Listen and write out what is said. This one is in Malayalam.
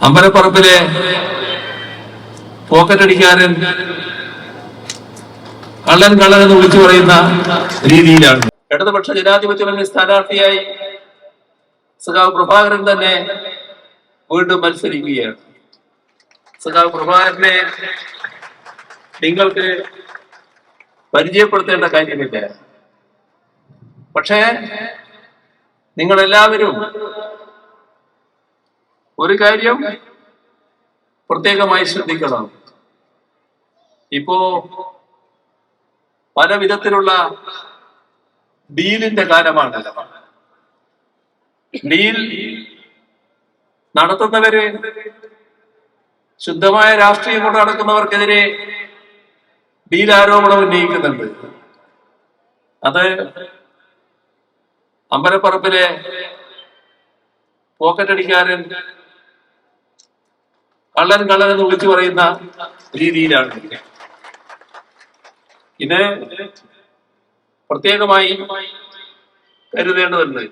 അമ്പലപ്പറമ്പിലെ പോക്കറ്റടിക്കാരൻ കള്ളൻ കള്ളൻ എന്ന് വിളിച്ചു പറയുന്ന രീതിയിലാണ് ഇടതുപക്ഷ ജനാധിപത്യ മുന്നണി സ്ഥാനാർത്ഥിയായി സഖാവ് പ്രഭാകരൻ തന്നെ വീണ്ടും മത്സരിക്കുകയാണ്. സഖാവ് പ്രഭാകരനെ നിങ്ങൾക്ക് പരിചയപ്പെടുത്തേണ്ട കാര്യമില്ല. പക്ഷേ നിങ്ങളെല്ലാവരും ഒരു കാര്യം പ്രത്യേകമായി ശ്രദ്ധിക്കണം. ഇപ്പോ പല വിധത്തിലുള്ള ഡീലിന്റെ കാലമാണ്. ഡീൽ നടത്തുന്നവര് ശുദ്ധമായ രാഷ്ട്രീയം കൊണ്ട് നടക്കുന്നവർക്കെതിരെ ഡീൽ ആരോപണം ഉന്നയിക്കുന്നുണ്ട്. അത് അമ്പലപ്പറമ്പിലെ പോക്കറ്റടിക്കാരൻ കള്ളൻ കള്ളൻ എന്ന് വിളിച്ചു പറയുന്ന രീതിയിലാണ്. ഇത് പ്രത്യേകമായി കരുതേണ്ടതുണ്ട്.